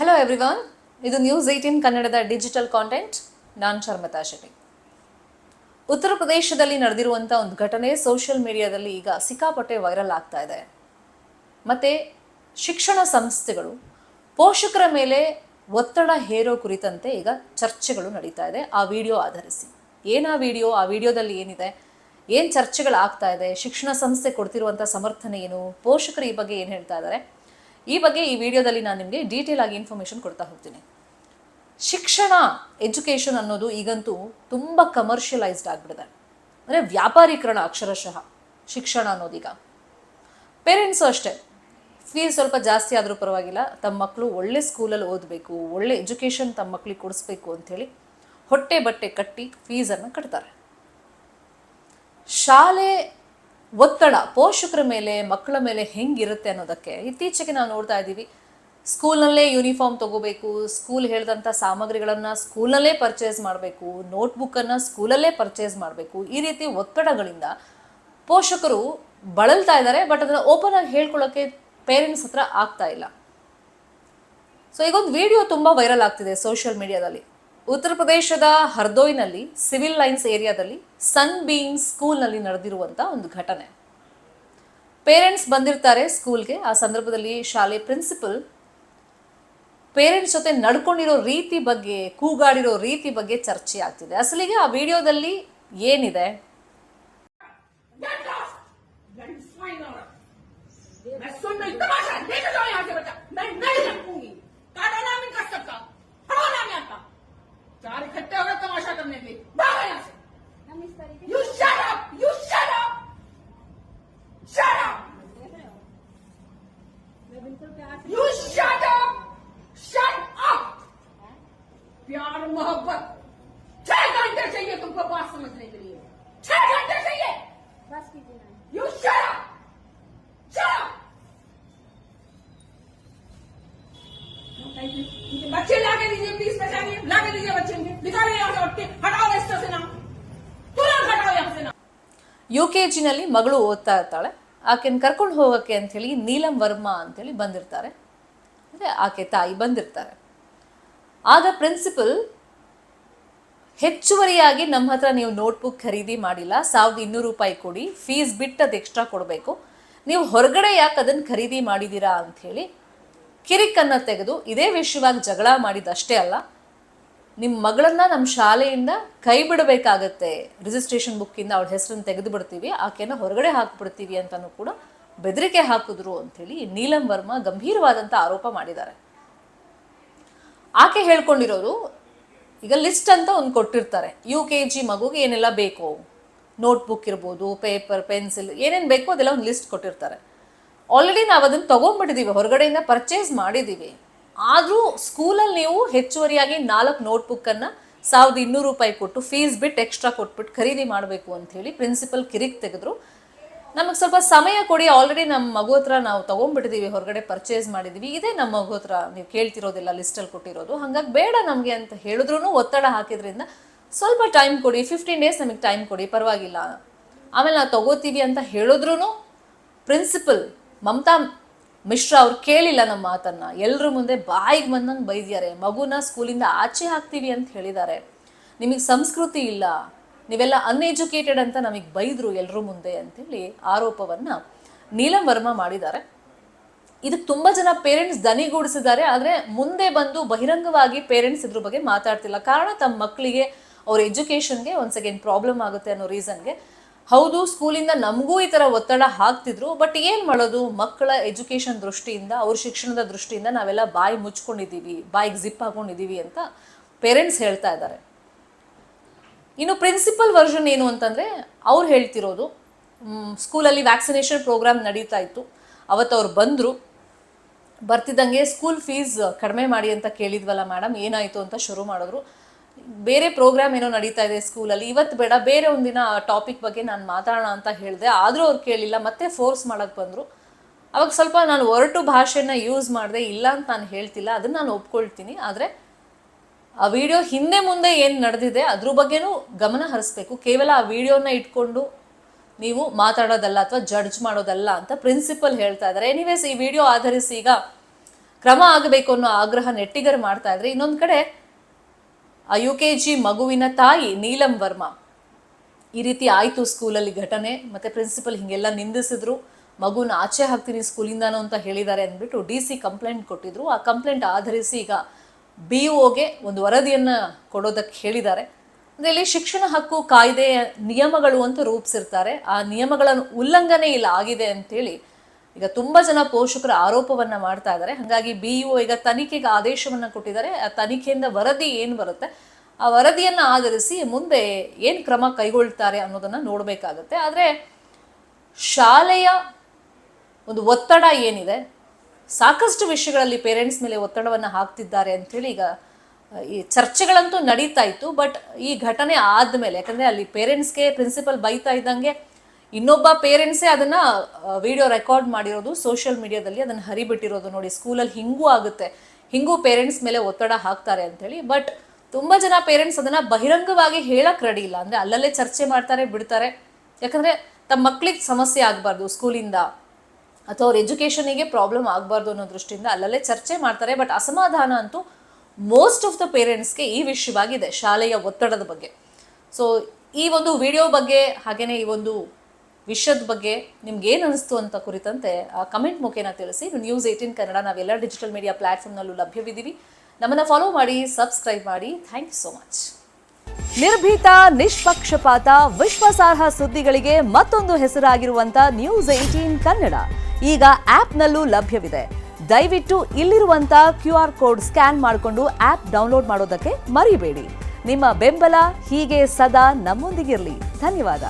Hello everyone, ಇದು news 18 ಕನ್ನಡದ digital content. ನಾನು ಶರ್ಮತಾ ಶೆಟ್ಟಿ. ಉತ್ತರ ಪ್ರದೇಶದಲ್ಲಿ ನಡೆದಿರುವಂಥ ಒಂದು ಘಟನೆ ಸೋಷಿಯಲ್ ಮೀಡಿಯಾದಲ್ಲಿ ಈಗ ಸಿಕ್ಕಾಪಟ್ಟೆ ವೈರಲ್ ಆಗ್ತಾ ಇದೆ. ಮತ್ತು ಶಿಕ್ಷಣ ಸಂಸ್ಥೆಗಳು ಪೋಷಕರ ಮೇಲೆ ಒತ್ತಡ ಹೇರೋ ಕುರಿತಂತೆ ಈಗ ಚರ್ಚೆಗಳು ನಡೀತಾ ಇದೆ. ಆ ವಿಡಿಯೋ ಆಧರಿಸಿ ಆ ವಿಡಿಯೋದಲ್ಲಿ ಏನಿದೆ, ಏನು ಚರ್ಚೆಗಳಾಗ್ತಾ ಇದೆ, ಶಿಕ್ಷಣ ಸಂಸ್ಥೆ ಕೊಡ್ತಿರುವಂಥ ಸಮರ್ಥನೆ ಏನು, ಪೋಷಕರು ಈ ಬಗ್ಗೆ ಏನು ಹೇಳ್ತಾ ಇದ್ದಾರೆ, ಈ ಬಗ್ಗೆ ಈ ವಿಡಿಯೋದಲ್ಲಿ ನಾನು ನಿಮಗೆ ಡೀಟೇಲ್ ಆಗಿ ಇನ್ಫಾರ್ಮೇಷನ್ ಕೊಡ್ತಾ ಹೋಗ್ತೀನಿ. ಶಿಕ್ಷಣ, ಎಜುಕೇಷನ್ ಅನ್ನೋದು ಈಗಂತೂ ತುಂಬ ಕಮರ್ಷಿಯಲೈಸ್ಡ್ ಆಗಿಬಿಡಿದೆ. ಅಂದರೆ ವ್ಯಾಪಾರೀಕರಣ ಅಕ್ಷರಶಃ ಶಿಕ್ಷಣ ಅನ್ನೋದೀಗ. ಪೇರೆಂಟ್ಸು ಅಷ್ಟೇ, ಫೀಸ್ ಸ್ವಲ್ಪ ಜಾಸ್ತಿ ಆದರೂ ಪರವಾಗಿಲ್ಲ, ತಮ್ಮ ಮಕ್ಕಳು ಒಳ್ಳೆ ಸ್ಕೂಲಲ್ಲಿ ಓದಬೇಕು, ಒಳ್ಳೆ ಎಜುಕೇಷನ್ ತಮ್ಮ ಮಕ್ಕಳಿಗೆ ಕೊಡಿಸ್ಬೇಕು ಅಂಥೇಳಿ ಹೊಟ್ಟೆ ಬಟ್ಟೆ ಕಟ್ಟಿ ಫೀಸನ್ನು ಕಟ್ತಾರೆ. ಶಾಲೆ ಒತ್ತಡ ಪೋಷಕರ ಮೇಲೆ, ಮಕ್ಕಳ ಮೇಲೆ ಹೆಂಗಿರುತ್ತೆ ಅನ್ನೋದಕ್ಕೆ ಇತ್ತೀಚೆಗೆ ನಾವು ನೋಡ್ತಾ ಇದ್ದೀವಿ. ಸ್ಕೂಲ್ನಲ್ಲೇ ಯೂನಿಫಾರ್ಮ್ ತೊಗೋಬೇಕು, ಸ್ಕೂಲ್ ಹೇಳಿದಂಥ ಸಾಮಗ್ರಿಗಳನ್ನು ಸ್ಕೂಲ್ನಲ್ಲೇ ಪರ್ಚೇಸ್ ಮಾಡಬೇಕು, ನೋಟ್ಬುಕ್ಕನ್ನು ಸ್ಕೂಲಲ್ಲೇ ಪರ್ಚೇಸ್ ಮಾಡಬೇಕು. ಈ ರೀತಿ ಒತ್ತಡಗಳಿಂದ ಪೋಷಕರು ಬಳಲ್ತಾ ಇದ್ದಾರೆ. ಬಟ್ ಅದನ್ನು ಓಪನ್ ಆಗಿ ಹೇಳ್ಕೊಳ್ಳೋಕ್ಕೆ ಪೇರೆಂಟ್ಸ್ ಹತ್ರ ಆಗ್ತಾ ಇಲ್ಲ. ಸೊ ಈಗೊಂದು ವಿಡಿಯೋ ತುಂಬ ವೈರಲ್ ಆಗ್ತಿದೆ ಸೋಷಿಯಲ್ ಮೀಡಿಯಾದಲ್ಲಿ. ಉತ್ತರ ಪ್ರದೇಶದ ಹರ್ದೋಯ್ನಲ್ಲಿ ಸಿವಿಲ್ ಲೈನ್ಸ್ ಏರಿಯಾದಲ್ಲಿ ಸನ್ ಬೀಯಿಂಗ್ ಸ್ಕೂಲ್ನಲ್ಲಿ ನಡೆದಿರುವಂಥ ಒಂದು ಘಟನೆ. ಪೇರೆಂಟ್ಸ್ ಬಂದಿರ್ತಾರೆ ಸ್ಕೂಲ್ಗೆ. ಆ ಸಂದರ್ಭದಲ್ಲಿ ಶಾಲೆ ಪ್ರಿನ್ಸಿಪಲ್ ಪೇರೆಂಟ್ಸ್ ಜೊತೆ ನಡ್ಕೊಂಡಿರೋ ರೀತಿ ಬಗ್ಗೆ, ಕೂಗಾಡಿರೋ ರೀತಿ ಬಗ್ಗೆ ಚರ್ಚೆ ಆಗ್ತಿದೆ. ಅಸಲಿಗೆ ಆ ವಿಡಿಯೋದಲ್ಲಿ ಏನಿದೆ, चार इकट्ठे हो गए तमाशा करने के लिए। भागो यहाँ से। You shut up! You shut up! Shut up! You shut up! Shut up! प्यार मोहब्बत 6 घंटे चाहिए तुमको बात समझने के लिए। 6 घंटे चाहिए। बस कीजिए। You shut up! Shut up! बच्चे लाके दीजिए, प्लीज बचाइए, लाके दीजिए बच्चे, निकालिए यहाँ से उठ के, हटाओ रास्ते से ना, तुरंत हटाओ यहाँ से ना। UKG-ನಲ್ಲಿ ಮಗಳು ಓದ್ತಾ ಇರ್ತಾಳೆ. ಆಕೆನ ಕರ್ಕೊಂಡು ಹೋಗೋಕ್ಕೆ ಅಂಥೇಳಿ ನೀಲಂ ವರ್ಮಾ ಅಂತೇಳಿ ಬಂದಿರ್ತಾರೆ, ಅಂದರೆ ಆಕೆ ತಾಯಿ ಬಂದಿರ್ತಾರೆ. ಆಗ ಪ್ರಿನ್ಸಿಪಲ್ ಹೆಚ್ಚುವರಿಯಾಗಿ ನಮ್ಮ ಹತ್ರ ನೀವು ನೋಟ್ಬುಕ್ ಖರೀದಿ ಮಾಡಿಲ್ಲ, ₹1200 ಕೊಡಿ, ಫೀಸ್ ಬಿಟ್ಟು ಅದು ಎಕ್ಸ್ಟ್ರಾ ಕೊಡಬೇಕು, ನೀವು ಹೊರಗಡೆ ಯಾಕೆ ಅದನ್ನು ಖರೀದಿ ಮಾಡಿದ್ದೀರಾ ಅಂಥೇಳಿ ಕಿರಿಕನ್ನು ತೆಗೆದು ಇದೇ ವಿಷಯವಾಗಿ ಜಗಳ ಮಾಡಿದಷ್ಟೇ ಅಲ್ಲ, ನಿಮ್ಮ ಮಗಳನ್ನ ನಮ್ಮ ಶಾಲೆಯಿಂದ ಕೈ ಬಿಡಬೇಕಾಗತ್ತೆ, ರಿಜಿಸ್ಟ್ರೇಷನ್ ಬುಕ್ಕಿಂದ ಅವಳ ಹೆಸರನ್ನು ತೆಗೆದು ಬಿಡ್ತೀವಿ, ಆಕೆನ ಹೊರಗಡೆ ಹಾಕಿಬಿಡ್ತೀವಿ ಅಂತಲೂ ಕೂಡ ಬೆದರಿಕೆ ಹಾಕಿದ್ರು ಅಂಥೇಳಿ ನೀಲಂ ವರ್ಮಾ ಗಂಭೀರವಾದಂಥ ಆರೋಪ ಮಾಡಿದ್ದಾರೆ. ಆಕೆ ಹೇಳ್ಕೊಂಡಿರೋದು, ಈಗ ಲಿಸ್ಟ್ ಅಂತ ಒಂದು ಕೊಟ್ಟಿರ್ತಾರೆ, UKG ಮಗುಗೆ ಏನೆಲ್ಲ ಬೇಕು, ನೋಟ್ಬುಕ್ ಇರ್ಬೋದು, ಪೇಪರ್, ಪೆನ್ಸಿಲ್, ಏನೇನು ಬೇಕೋ ಅದೆಲ್ಲ ಒಂದು ಲಿಸ್ಟ್ ಕೊಟ್ಟಿರ್ತಾರೆ. ಆಲ್ರೆಡಿ ನಾವು ಅದನ್ನು ತೊಗೊಂಡ್ಬಿಟ್ಟಿದ್ದೀವಿ, ಹೊರಗಡೆಯಿಂದ ಪರ್ಚೇಸ್ ಮಾಡಿದ್ದೀವಿ. ಆದರೂ ಸ್ಕೂಲಲ್ಲಿ ನೀವು ಹೆಚ್ಚುವರಿಯಾಗಿ 4 ನೋಟ್ಬುಕ್ಕನ್ನು ₹1200 ಕೊಟ್ಟು ಫೀಸ್ ಬಿಟ್ಟು ಎಕ್ಸ್ಟ್ರಾ ಕೊಟ್ಬಿಟ್ಟು ಖರೀದಿ ಮಾಡಬೇಕು ಅಂಥೇಳಿ ಪ್ರಿನ್ಸಿಪಲ್ ಕಿರಿಕ್ ತೆಗೆದ್ರು. ನಮಗೆ ಸ್ವಲ್ಪ ಸಮಯ ಕೊಡಿ, ಆಲ್ರೆಡಿ ನಮ್ಮ ಮಗು ಹತ್ರ ನಾವು ತೊಗೊಂಡ್ಬಿಟ್ಟಿದ್ದೀವಿ, ಹೊರಗಡೆ ಪರ್ಚೇಸ್ ಮಾಡಿದ್ದೀವಿ, ಇದೇ ನಮ್ಮ ಮಗು ಹತ್ರ ನೀವು ಕೇಳ್ತಿರೋದಿಲ್ಲ ಲಿಸ್ಟಲ್ಲಿ ಕೊಟ್ಟಿರೋದು, ಹಾಗಾಗಿ ಬೇಡ ನಮಗೆ ಅಂತ ಹೇಳಿದ್ರು ಒತ್ತಡ ಹಾಕಿದ್ರಿಂದ ಸ್ವಲ್ಪ ಟೈಮ್ ಕೊಡಿ, 15 ಡೇಸ್ ನಮಗೆ ಟೈಮ್ ಕೊಡಿ, ಪರವಾಗಿಲ್ಲ, ಆಮೇಲೆ ನಾವು ತೊಗೋತೀವಿ ಅಂತ ಹೇಳಿದ್ರು ಪ್ರಿನ್ಸಿಪಲ್ ಮಮತಾ ಮಿಶ್ರಾ ಅವ್ರು ಕೇಳಿಲ್ಲ ನಮ್ಮ ಮಾತನ್ನು. ಎಲ್ಲರ ಮುಂದೆ ಬಾಯಿಗೆ ಬಂದಂಗೆ ಬೈದಿದ್ದಾರೆ, ಮಗುನ ಸ್ಕೂಲಿಂದ ಆಚೆ ಹಾಕ್ತೀವಿ ಅಂತ ಹೇಳಿದ್ದಾರೆ, ನಿಮಗೆ ಸಂಸ್ಕೃತಿ ಇಲ್ಲ, ನೀವೆಲ್ಲ ಅನ್ಎಜುಕೇಟೆಡ್ ಅಂತ ನಮಗೆ ಬೈದರು ಎಲ್ಲರ ಮುಂದೆ ಅಂತೇಳಿ ಆರೋಪವನ್ನು ನೀಲಂ ವರ್ಮಾ ಮಾಡಿದ್ದಾರೆ. ಇದಕ್ಕೆ ತುಂಬ ಜನ ಪೇರೆಂಟ್ಸ್ ದನಿಗೂಡಿಸಿದ್ದಾರೆ. ಆದರೆ ಮುಂದೆ ಬಂದು ಬಹಿರಂಗವಾಗಿ ಪೇರೆಂಟ್ಸ್ ಇದ್ರ ಬಗ್ಗೆ ಮಾತಾಡ್ತಿಲ್ಲ. ಕಾರಣ ತಮ್ಮ ಮಕ್ಕಳಿಗೆ ಅವ್ರ ಎಜುಕೇಷನ್ಗೆ ಒಂದು ಸೆಕೆಂಡ್ ಪ್ರಾಬ್ಲಮ್ ಆಗುತ್ತೆ ಅನ್ನೋ ರೀಸನ್ಗೆ. ಹೌದು, ಸ್ಕೂಲಿಂದ ನಮಗೂ ಈ ಥರ ಒತ್ತಡ ಹಾಕ್ತಿದ್ರು, ಬಟ್ ಏನು ಮಾಡೋದು, ಮಕ್ಕಳ ಎಜುಕೇಷನ್ ದೃಷ್ಟಿಯಿಂದ, ಅವ್ರ ಶಿಕ್ಷಣದ ದೃಷ್ಟಿಯಿಂದ ನಾವೆಲ್ಲ ಬಾಯಿ ಮುಚ್ಕೊಂಡಿದ್ದೀವಿ, ಬಾಯಿಗೆ ಜಿಪ್ ಹಾಕೊಂಡಿದ್ದೀವಿ ಅಂತ ಪೇರೆಂಟ್ಸ್ ಹೇಳ್ತಾ ಇದ್ದಾರೆ. ಇನ್ನು ಪ್ರಿನ್ಸಿಪಲ್ ವರ್ಷನ್ ಏನು ಅಂತಂದರೆ, ಅವ್ರು ಹೇಳ್ತಿರೋದು, ಸ್ಕೂಲಲ್ಲಿ ವ್ಯಾಕ್ಸಿನೇಷನ್ ಪ್ರೋಗ್ರಾಮ್ ನಡೀತಾ ಇತ್ತು, ಅವತ್ತು ಅವ್ರು ಬಂದರು, ಬರ್ತಿದ್ದಂಗೆ ಸ್ಕೂಲ್ ಫೀಸ್ ಕಡಿಮೆ ಮಾಡಿ ಅಂತ ಕೇಳಿದ್ವಲ್ಲ ಮೇಡಮ್, ಏನಾಯಿತು ಅಂತ ಶುರು ಮಾಡಿದ್ರು. ಬೇರೆ ಪ್ರೋಗ್ರಾಮ್ ಏನೋ ನಡೀತಾ ಇದೆ ಸ್ಕೂಲಲ್ಲಿ, ಇವತ್ತು ಬೇಡ, ಬೇರೆ ಒಂದಿನ ಟಾಪಿಕ್ ಬಗ್ಗೆ ನಾನು ಮಾತಾಡೋಣ ಅಂತ ಹೇಳಿದೆ, ಆದರೂ ಅವ್ರು ಕೇಳಿಲ್ಲ, ಮತ್ತೆ ಫೋರ್ಸ್ ಮಾಡೋಕ್ಕೆ ಬಂದರು. ಅವಾಗ ಸ್ವಲ್ಪ ನಾನು ಒರಟು ಭಾಷೆನ ಯೂಸ್ ಮಾಡಿದೆ, ಇಲ್ಲ ಅಂತ ನಾನು ಹೇಳ್ತಿಲ್ಲ, ಅದನ್ನು ನಾನು ಒಪ್ಕೊಳ್ತೀನಿ. ಆದರೆ ಆ ವಿಡಿಯೋ ಹಿಂದೆ ಮುಂದೆ ಏನು ನಡೆದಿದೆ ಅದ್ರ ಬಗ್ಗೆನೂ ಗಮನ ಹರಿಸ್ಬೇಕು. ಕೇವಲ ಆ ವಿಡಿಯೋನ ಇಟ್ಕೊಂಡು ನೀವು ಮಾತಾಡೋದಲ್ಲ ಅಥವಾ ಜಡ್ಜ್ ಮಾಡೋದಲ್ಲ ಅಂತ ಪ್ರಿನ್ಸಿಪಲ್ ಹೇಳ್ತಾ ಇದ್ದಾರೆ. ಎನಿವೇಸ್, ಈ ವಿಡಿಯೋ ಆಧರಿಸಿ ಈಗ ಕ್ರಮ ಆಗಬೇಕು ಅನ್ನೋ ಆಗ್ರಹ ನೆಟ್ಟಿಗರು ಮಾಡ್ತಾ ಇದ್ರೆ, ಇನ್ನೊಂದು ಕಡೆ ಆ UKG ಮಗುವಿನ ತಾಯಿ ನೀಲಂ ವರ್ಮಾ ಈ ರೀತಿ ಆಯಿತು ಸ್ಕೂಲಲ್ಲಿ ಘಟನೆ, ಮತ್ತೆ ಪ್ರಿನ್ಸಿಪಲ್ ಹಿಂಗೆಲ್ಲ ನಿಂದಿಸಿದ್ರು, ಮಗುನ ಆಚೆ ಹಾಕ್ತೀನಿ ಸ್ಕೂಲಿಂದಾನು ಅಂತ ಹೇಳಿದ್ದಾರೆ ಅಂದ್ಬಿಟ್ಟು DC ಕಂಪ್ಲೇಂಟ್ ಕೊಟ್ಟಿದ್ರು. ಆ ಕಂಪ್ಲೇಂಟ್ ಆಧರಿಸಿ ಈಗ BOಗೆ ಒಂದು ವರದಿಯನ್ನು ಕೊಡೋದಕ್ಕೆ ಹೇಳಿದ್ದಾರೆ. ಅಂದರೆ ಇಲ್ಲಿ ಶಿಕ್ಷಣ ಹಕ್ಕು ಕಾಯ್ದೆ ನಿಯಮಗಳು ಅಂತ ರೂಪಿಸಿರ್ತಾರೆ, ಆ ನಿಯಮಗಳ ಉಲ್ಲಂಘನೆ ಇಲ್ಲ ಆಗಿದೆ ಅಂತೇಳಿ ಈಗ ತುಂಬ ಜನ ಪೋಷಕರ ಆರೋಪವನ್ನು ಮಾಡ್ತಾ ಇದ್ದಾರೆ. ಹಾಗಾಗಿ BO ಈಗ ತನಿಖೆಗೆ ಆದೇಶವನ್ನು ಕೊಟ್ಟಿದ್ದಾರೆ. ಆ ತನಿಖೆಯಿಂದ ವರದಿ ಏನು ಬರುತ್ತೆ ಆ ವರದಿಯನ್ನು ಆಧರಿಸಿ ಮುಂದೆ ಏನು ಕ್ರಮ ಕೈಗೊಳ್ತಾರೆ ಅನ್ನೋದನ್ನು ನೋಡಬೇಕಾಗತ್ತೆ. ಆದರೆ ಶಾಲೆಯ ಒಂದು ಒತ್ತಡ ಏನಿದೆ, ಸಾಕಷ್ಟು ವಿಷಯಗಳಲ್ಲಿ ಪೇರೆಂಟ್ಸ್ ಮೇಲೆ ಒತ್ತಡವನ್ನು ಹಾಕ್ತಿದ್ದಾರೆ ಅಂಥೇಳಿ ಈಗ ಈ ಚರ್ಚೆಗಳಂತೂ ನಡೀತಾ ಇತ್ತು. ಬಟ್ ಈ ಘಟನೆ ಆದಮೇಲೆ, ಯಾಕಂದರೆ ಅಲ್ಲಿ ಪೇರೆಂಟ್ಸ್ಗೆ ಪ್ರಿನ್ಸಿಪಲ್ ಬೈತಾ ಇದ್ದಂಗೆ ಇನ್ನೊಬ್ಬ ಪೇರೆಂಟ್ಸೇ ಅದನ್ನು ವಿಡಿಯೋ ರೆಕಾರ್ಡ್ ಮಾಡಿರೋದು, ಸೋಷಿಯಲ್ ಮೀಡಿಯಾದಲ್ಲಿ ಅದನ್ನು ಹರಿಬಿಟ್ಟಿರೋದು ನೋಡಿ. ಸ್ಕೂಲಲ್ಲಿ ಹಿಂಗೂ ಆಗುತ್ತೆ, ಹಿಂಗೂ ಪೇರೆಂಟ್ಸ್ ಮೇಲೆ ಒತ್ತಡ ಹಾಕ್ತಾರೆ ಅಂಥೇಳಿ. ಬಟ್ ತುಂಬ ಜನ ಪೇರೆಂಟ್ಸ್ ಅದನ್ನು ಬಹಿರಂಗವಾಗಿ ಹೇಳಕ್ಕೆ ರೆಡಿ ಇಲ್ಲ. ಅಂದರೆ ಅಲ್ಲಲ್ಲೇ ಚರ್ಚೆ ಮಾಡ್ತಾರೆ, ಬಿಡ್ತಾರೆ. ಯಾಕಂದರೆ ತಮ್ಮ ಮಕ್ಕಳಿಗೆ ಸಮಸ್ಯೆ ಆಗಬಾರ್ದು ಸ್ಕೂಲಿಂದ, ಅಥವಾ ಅವ್ರ ಎಜುಕೇಷನಿಗೆ ಪ್ರಾಬ್ಲಮ್ ಆಗಬಾರ್ದು ಅನ್ನೋ ದೃಷ್ಟಿಯಿಂದ ಅಲ್ಲಲ್ಲೇ ಚರ್ಚೆ ಮಾಡ್ತಾರೆ. ಬಟ್ ಅಸಮಾಧಾನ ಅಂತೂ ಮೋಸ್ಟ್ ಆಫ್ ದ ಪೇರೆಂಟ್ಸ್ಗೆ ಈ ವಿಷಯವಾಗಿದೆ, ಶಾಲೆಯ ಒತ್ತಡದ ಬಗ್ಗೆ. ಸೊ ಈ ಒಂದು ವಿಡಿಯೋ ಬಗ್ಗೆ ಹಾಗೆಯೇ ಈ ಒಂದು ವಿಷಯದ ಬಗ್ಗೆ ನಿಮ್ಗೆ ಏನು ಅನಿಸ್ತು ಅಂತ ಕುರಿತಂತೆ ಕಮೆಂಟ್ ಮುಖೇನ ತಿಳಿಸಿ. News18 ಕನ್ನಡ ನಾವೆಲ್ಲ ಡಿಜಿಟಲ್ ಮೀಡಿಯಾ ಪ್ಲಾಟ್ಫಾರ್ಮ್ನಲ್ಲೂ ಲಭ್ಯವಿದ್ದೀವಿ. ನಮ್ಮನ್ನು ಫಾಲೋ ಮಾಡಿ, ಸಬ್ಸ್ಕ್ರೈಬ್ ಮಾಡಿ. Thank you so much. ನಿರ್ಭೀತ, ನಿಷ್ಪಕ್ಷಪಾತ, ವಿಶ್ವಾಸಾರ್ಹ ಸುದ್ದಿಗಳಿಗೆ ಮತ್ತೊಂದು ಹೆಸರಾಗಿರುವಂತ News18 ಕನ್ನಡ ಈಗ ಆಪ್ನಲ್ಲೂ ಲಭ್ಯವಿದೆ. ದಯವಿಟ್ಟು ಇಲ್ಲಿರುವಂತ QR ಕೋಡ್ ಸ್ಕ್ಯಾನ್ ಮಾಡಿಕೊಂಡು ಆಪ್ ಡೌನ್ಲೋಡ್ ಮಾಡೋದಕ್ಕೆ ಮರಿಬೇಡಿ. ನಿಮ್ಮ ಬೆಂಬಲ ಹೀಗೆ ಸದಾ ನಮ್ಮೊಂದಿಗಿರಲಿ. ಧನ್ಯವಾದ.